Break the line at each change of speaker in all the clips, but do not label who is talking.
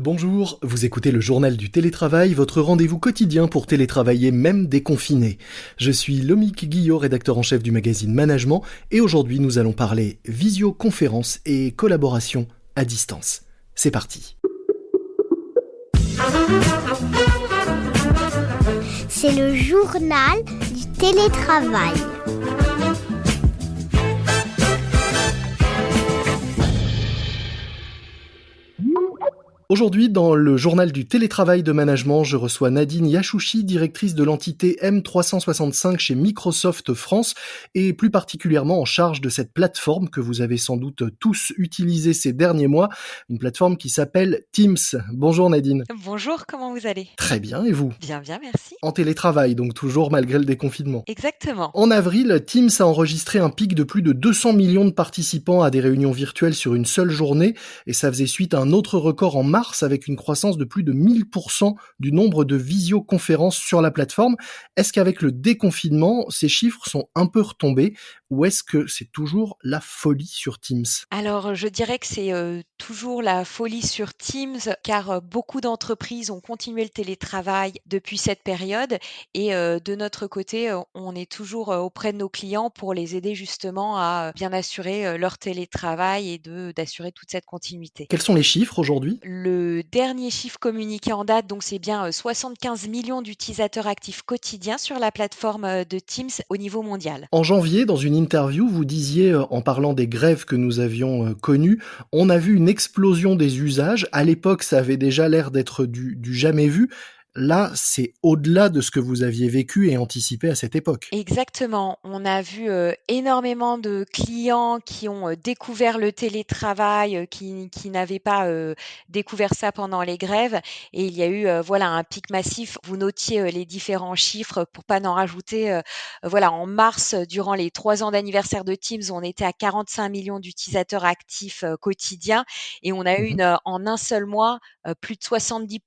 Bonjour, vous écoutez le journal du télétravail, votre rendez-vous quotidien pour télétravailler même déconfiné. Je suis Lomique Guillot, rédacteur en chef du magazine Management, et aujourd'hui nous allons parler visioconférence et collaboration à distance. C'est parti.
C'est le journal du télétravail.
Aujourd'hui, dans le journal du télétravail de management, je reçois Nadine Yachouchi, directrice de l'entité M365 chez Microsoft France, et plus particulièrement en charge de cette plateforme que vous avez sans doute tous utilisée ces derniers mois, une plateforme qui s'appelle Teams. Bonjour Nadine.
Bonjour, comment vous allez?
Très bien, et vous?
Bien, merci.
En télétravail, donc toujours malgré le déconfinement.
Exactement.
En avril, Teams a enregistré un pic de plus de 200 millions de participants à des réunions virtuelles sur une seule journée, et ça faisait suite à un autre record en mars avec une croissance de plus de 1000% du nombre de visioconférences sur la plateforme. Est-ce qu'avec le déconfinement, ces chiffres sont un peu retombés, ou est-ce que c'est toujours la folie sur Teams?
Alors, je dirais que c'est toujours la folie sur Teams, car beaucoup d'entreprises ont continué le télétravail depuis cette période et de notre côté, on est toujours auprès de nos clients pour les aider justement à bien assurer leur télétravail et d'assurer toute cette continuité.
Quels sont les chiffres aujourd'hui?
Le dernier chiffre communiqué en date, donc c'est bien 75 millions d'utilisateurs actifs quotidiens sur la plateforme de Teams au niveau mondial.
En janvier, dans une interview, vous disiez, en parlant des grèves que nous avions connues, on a vu une explosion des usages. À l'époque, ça avait déjà l'air d'être du jamais vu. Là, c'est au-delà de ce que vous aviez vécu et anticipé à cette époque.
Exactement. On a vu, énormément de clients qui ont, découvert le télétravail, qui n'avaient pas, découvert ça pendant les grèves et il y a eu, voilà, un pic massif. Vous notiez, les différents chiffres pour pas n'en rajouter, voilà, en mars, durant les 3 ans d'anniversaire de Teams, on était à 45 millions d'utilisateurs actifs, quotidiens et on a eu
Mmh.
en un seul mois, plus de 70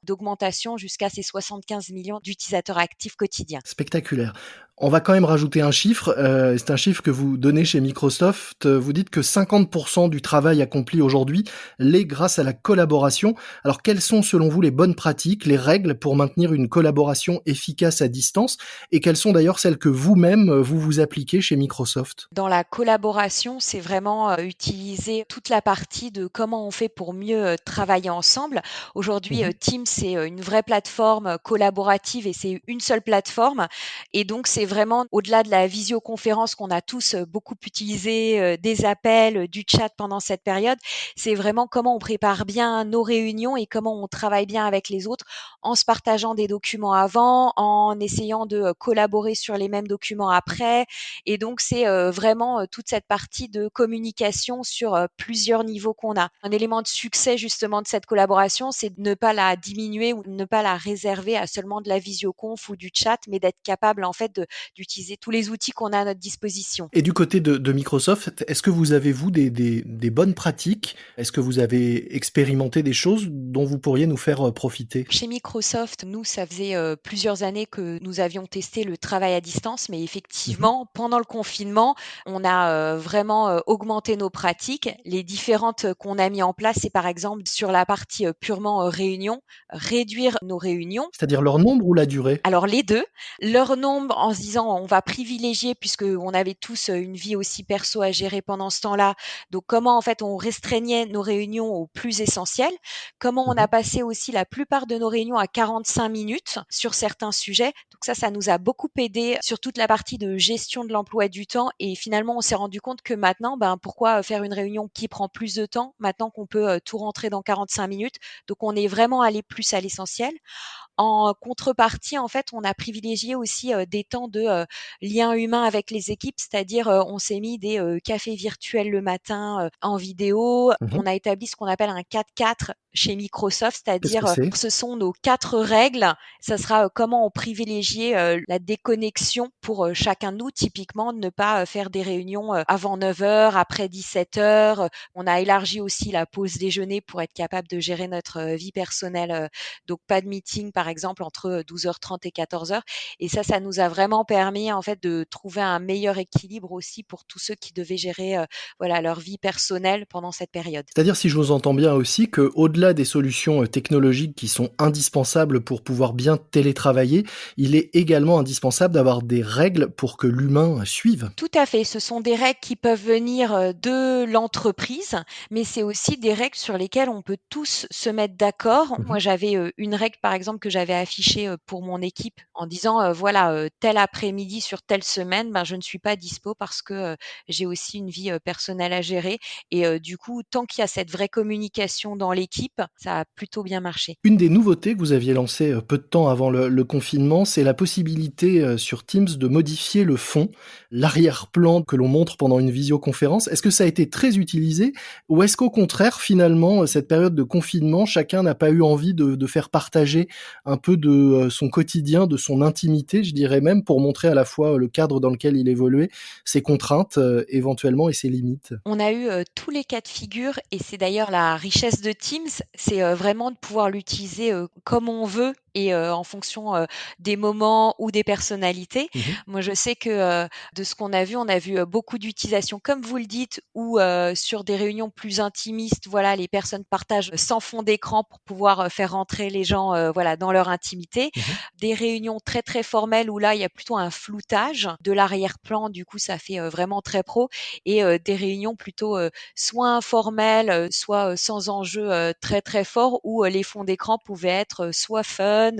d'augmentation jusqu'à ces 75 millions d'utilisateurs actifs quotidiens.
Spectaculaire. On va quand même rajouter un chiffre, c'est un chiffre que vous donnez chez Microsoft. Vous dites que 50% du travail accompli aujourd'hui l'est grâce à la collaboration. Alors quelles sont selon vous les bonnes pratiques, les règles pour maintenir une collaboration efficace à distance? Et quelles sont d'ailleurs celles que vous-même, vous appliquez chez Microsoft?
Dans la collaboration, c'est vraiment, utiliser toute la partie de comment on fait pour mieux, travailler ensemble. Aujourd'hui,
Mmh.
Teams, c'est, une vraie plateforme, collaborative et c'est une seule plateforme et donc c'est vraiment au-delà de la visioconférence qu'on a tous, beaucoup utilisé, des appels, du chat pendant cette période. C'est vraiment comment on prépare bien nos réunions et comment on travaille bien avec les autres en se partageant des documents avant, en essayant de, collaborer sur les mêmes documents après et donc c'est, vraiment, toute cette partie de communication sur, plusieurs niveaux qu'on a. Un élément de succès justement de cette collaboration, c'est de ne pas la diminuer ou de ne pas la réserver à seulement de la visioconf ou du chat, mais d'être capable en fait d'utiliser tous les outils qu'on a à notre disposition.
Et du côté de Microsoft, est-ce que vous avez, vous, des bonnes pratiques? Est-ce que vous avez expérimenté des choses dont vous pourriez nous faire, profiter?
Chez Microsoft, nous, ça faisait, plusieurs années que nous avions testé le travail à distance, mais
Mmh.
effectivement, pendant le confinement, on a, vraiment, augmenté nos pratiques. Les différentes, qu'on a mis en place, c'est par exemple sur la partie, purement, réunion, réduire nos réunions.
C'est-à-dire leur nombre ou la durée?
Alors les 2, leur nombre en se disant: «On va privilégier» puisqu'on avait tous, une vie aussi perso à gérer pendant ce temps-là. Donc comment en fait on restreignait nos réunions au plus essentiel. Comment on a
Mmh.
passé aussi la plupart de nos réunions à 45 minutes sur certains sujets. Donc ça nous a beaucoup aidé sur toute la partie de gestion de l'emploi du temps et finalement on s'est rendu compte que maintenant, ben, pourquoi, faire une réunion qui prend plus de temps, maintenant qu'on peut, tout rentrer dans 45 minutes. Donc on est vraiment allé plus à l'essentiel. En contrepartie, en fait, on a privilégié aussi, des temps de, lien humain avec les équipes, c'est-à-dire, on s'est mis des, cafés virtuels le matin, en vidéo.
Mmh.
On a établi ce qu'on appelle un 4-4 chez Microsoft,
Qu'est-ce que
c'est-à-dire,
c'est?
ce sont nos 4 règles. Ça sera, comment on privilégiait, la déconnexion pour, chacun de nous. Typiquement, de ne pas, faire des réunions, avant 9 heures, après 17 heures. On a élargi aussi la pause déjeuner pour être capable de gérer notre, vie personnelle, donc pas de meeting par exemple entre 12h30 et 14h et ça nous a vraiment vraiment permis en fait de trouver un meilleur équilibre aussi pour tous ceux qui devaient gérer, voilà, leur vie personnelle pendant cette période.
C'est-à-dire, si je vous entends bien aussi, qu'au-delà des solutions, technologiques qui sont indispensables pour pouvoir bien télétravailler, il est également indispensable d'avoir des règles pour que l'humain suive?
Tout à fait, ce sont des règles qui peuvent venir, de l'entreprise, mais c'est aussi des règles sur lesquelles on peut tous se mettre d'accord.
Mmh.
Moi, j'avais, une règle, par exemple, que j'avais affichée, pour mon équipe en disant, voilà, tel après-midi sur telle semaine, ben, je ne suis pas dispo parce que, j'ai aussi une vie, personnelle à gérer et du coup, tant qu'il y a cette vraie communication dans l'équipe, ça a plutôt bien marché.
Une des nouveautés que vous aviez lancées, peu de temps avant le confinement, c'est la possibilité, sur Teams de modifier le fond, l'arrière-plan que l'on montre pendant une visioconférence. Est-ce que ça a été très utilisé? Ou est-ce qu'au contraire, finalement, cette période de confinement, chacun n'a pas eu envie de faire partager un peu de, son quotidien, de son intimité, je dirais même, pour montrer à la fois, le cadre dans lequel il évoluait, ses contraintes, éventuellement et ses limites?
On a eu, tous les cas de figure et c'est d'ailleurs la richesse de Teams, c'est, vraiment de pouvoir l'utiliser, comme on veut et en fonction, des moments ou des personnalités.
Mmh.
Moi, je sais que, de ce qu'on a vu, on a vu, beaucoup d'utilisation comme vous le dites ou, sur des réunions plus intimistes, voilà, les personnes partagent sans fond d'écran pour pouvoir, faire rentrer les gens, voilà, dans leur intimité.
Mmh.
Des réunions très, très formelles où là, il y a plutôt un floutage de l'arrière-plan, du coup, ça fait, vraiment très pro et des réunions plutôt, soit informelles, soit, sans enjeu, très, très fort où, les fonds d'écran pouvaient être, soit fun,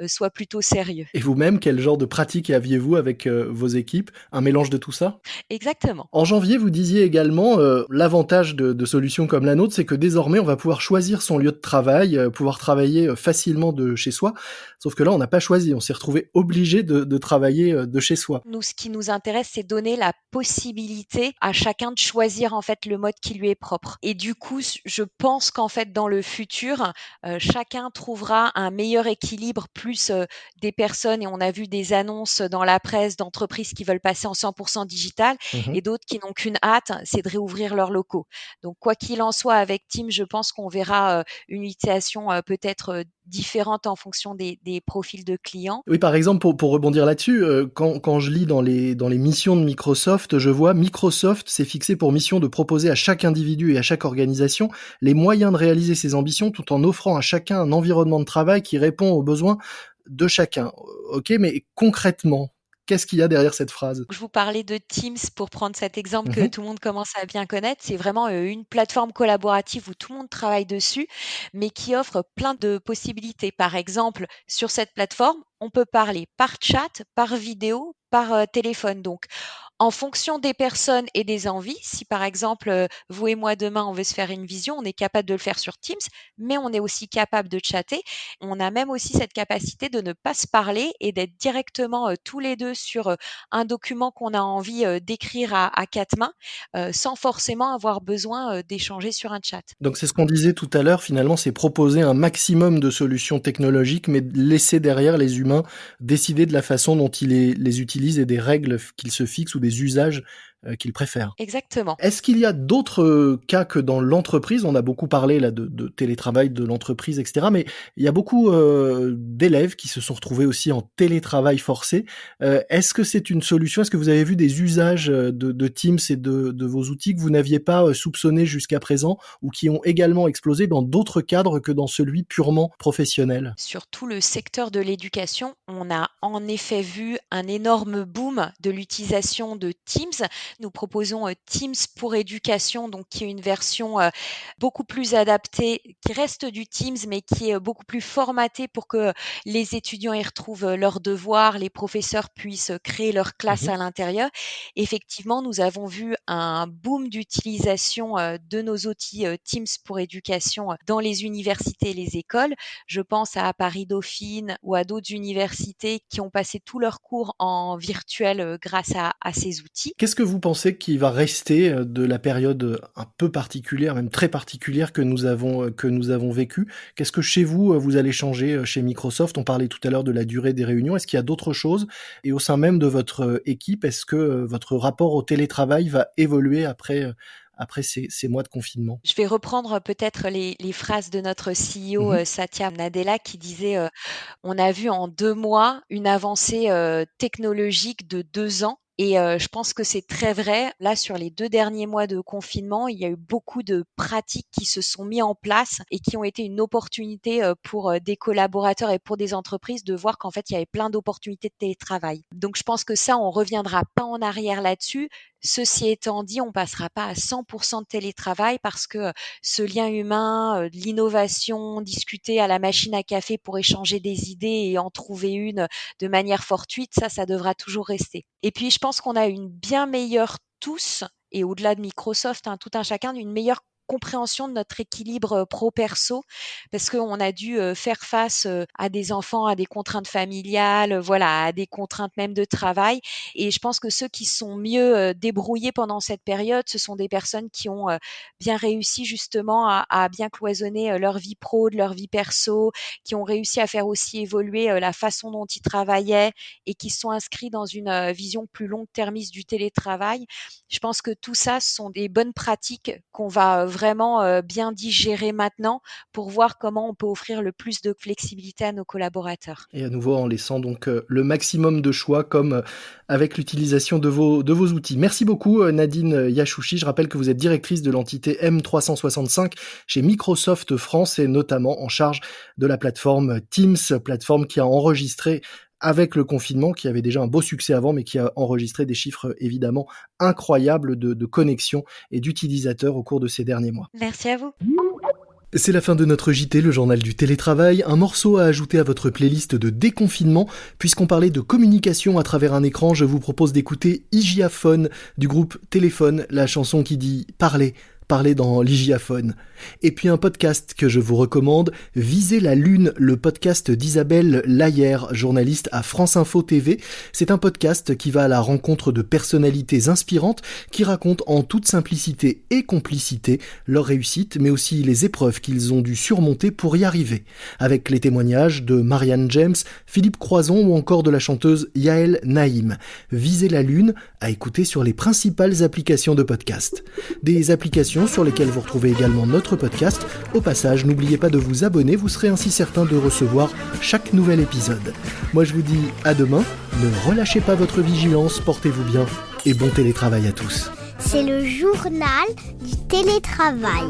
soit plutôt sérieux.
Et vous-même, quel genre de pratique aviez-vous avec, vos équipes? Un mélange de tout ça?
Exactement.
En janvier, vous disiez également, l'avantage de solutions comme la nôtre, c'est que désormais on va pouvoir choisir son lieu de travail, pouvoir travailler, facilement de chez soi. Sauf que là, on n'a pas choisi, on s'est retrouvé obligé de travailler, de chez soi.
Nous, ce qui nous intéresse, c'est donner la possibilité à chacun de choisir, en fait, le mode qui lui est propre et du coup, je pense qu'en fait, dans le futur, chacun trouvera un meilleur équilibre plus, des personnes et on a vu des annonces dans la presse d'entreprises qui veulent passer en 100 digital
Mmh.
et d'autres qui n'ont qu'une hâte, c'est de réouvrir leurs locaux. Donc quoi qu'il en soit, avec Teams, je pense qu'on verra, une utilisation, peut-être, différente en fonction des profils de clients.
Oui, par exemple, pour rebondir là-dessus, quand je lis dans les missions de Microsoft, je vois Microsoft s'est fixé pour mission de proposer à chaque individu et à chaque organisation les moyens de réaliser ses ambitions, tout en offrant à chacun un environnement de travail qui répond aux besoins de chacun. OK, mais concrètement, qu'est-ce qu'il y a derrière cette phrase?
Je vous parlais de Teams pour prendre cet exemple que
Mmh.
tout le monde commence à bien connaître. C'est vraiment, une plateforme collaborative où tout le monde travaille dessus, mais qui offre plein de possibilités. Par exemple, sur cette plateforme, on peut parler par chat, par vidéo, par, téléphone. Donc en fonction des personnes et des envies, si par exemple, vous et moi demain on veut se faire une vision, on est capable de le faire sur Teams, mais on est aussi capable de chatter. On a même aussi cette capacité de ne pas se parler et d'être directement, tous les 2 sur, un document qu'on a envie, d'écrire à 4 mains, sans forcément avoir besoin, d'échanger sur un chat.
Donc c'est ce qu'on disait tout à l'heure, finalement, c'est proposer un maximum de solutions technologiques, mais laisser derrière les humains décider de la façon dont ils les utilisent et des règles qu'ils se fixent ou des usages, qu'ils préfèrent.
Exactement.
Est-ce qu'il y a d'autres, cas que dans l'entreprise? On a beaucoup parlé là de télétravail, de l'entreprise et cetera, mais il y a beaucoup, d'élèves qui se sont retrouvés aussi en télétravail forcé. Est-ce que c'est une solution? Est-ce que vous avez vu des usages, de Teams et de vos outils que vous n'aviez pas, soupçonnés jusqu'à présent ou qui ont également explosé dans d'autres cadres que dans celui purement professionnel?
Sur tout le secteur de l'éducation, on a en effet vu un énorme boom de l'utilisation de Teams. Nous proposons, Teams pour éducation, donc qui est une version, beaucoup plus adaptée, qui reste du Teams, mais qui est, beaucoup plus formatée pour que les étudiants y retrouvent, leurs devoirs, les professeurs puissent, créer leur classe
Mmh.
à l'intérieur. Effectivement, nous avons vu un boom d'utilisation, de nos outils, Teams pour éducation, dans les universités et les écoles. Je pense à Paris Dauphine ou à d'autres universités qui ont passé tous leurs cours en virtuel, grâce à ces outils.
Qu'est-ce que vous pensez qui va rester, de la période, un peu particulière, même très particulière que nous avons vécue? Qu'est-ce que chez vous, vous allez changer, chez Microsoft? On parlait tout à l'heure de la durée des réunions. Est-ce qu'il y a d'autres choses? Et au sein même de votre, équipe, est-ce que, votre rapport au télétravail va évoluer après ces mois de confinement?
Je vais reprendre peut-être les phrases de notre CEO,
Mmh.
Satya Nadella qui disait, on a vu en 2 mois une avancée, technologique de 2 ans et je pense que c'est très vrai. Là, sur les 2 derniers mois de confinement, il y a eu beaucoup de pratiques qui se sont mis en place et qui ont été une opportunité, pour, des collaborateurs et pour des entreprises de voir qu'en fait, il y avait plein d'opportunités de télétravail. Donc je pense que ça, on reviendra pas en arrière là-dessus. Ceci étant dit, on passera pas à 100 de télétravail parce que, ce lien humain, de l'innovation, discuter à la machine à café pour échanger des idées et en trouver une, de manière fortuite, ça devra toujours rester. Et puis je pense qu'on a une bien meilleure tous et au-delà de Microsoft, hein, tout un chacun, une meilleure compréhension de notre équilibre, pro perso parce qu'on a dû, faire face, à des enfants, à des contraintes familiales, voilà, à des contraintes même de travail et je pense que ceux qui sont mieux, débrouillés pendant cette période, ce sont des personnes qui ont, bien réussi justement à bien cloisonner, leur vie pro de leur vie perso, qui ont réussi à faire aussi évoluer, la façon dont ils travaillaient et qui sont inscrits dans une, vision plus long-termiste du télétravail. Je pense que tout ça, ce sont des bonnes pratiques qu'on va, vraiment, bien digérer maintenant pour voir comment on peut offrir le plus de flexibilité à nos collaborateurs.
Et à nouveau en laissant donc, le maximum de choix comme, avec l'utilisation de vos outils. Merci beaucoup, Nadine Yachouchi. Je rappelle que vous êtes directrice de l'entité M365 chez Microsoft France et notamment en charge de la plateforme Teams, plateforme qui a enregistré avec le confinement, qui avait déjà un beau succès avant, mais qui a enregistré des chiffres évidemment incroyables de connexions et d'utilisateurs au cours de ces derniers mois.
Merci à vous.
C'est la fin de notre JT, le journal du télétravail, un morceau à ajouter à votre playlist de déconfinement. Puisqu'on parlait de communication à travers un écran, je vous propose d'écouter Igiaphone du groupe Téléphone, la chanson qui dit « Parlez ». Parler dans l'Igiaphone. Et puis un podcast que je vous recommande, Viser la Lune, le podcast d'Isabelle Laillère, journaliste à France Info TV. C'est un podcast qui va à la rencontre de personnalités inspirantes qui racontent en toute simplicité et complicité leur réussite, mais aussi les épreuves qu'ils ont dû surmonter pour y arriver. Avec les témoignages de Marianne James, Philippe Croison ou encore de la chanteuse Yael Naïm. Viser la Lune, à écouter sur les principales applications de podcast. Des applications sur lesquelles vous retrouvez également notre podcast. Au passage, n'oubliez pas de vous abonner, vous serez ainsi certain de recevoir chaque nouvel épisode. Moi je vous dis à demain, ne relâchez pas votre vigilance, portez-vous bien et bon télétravail à tous.
C'est le journal du télétravail.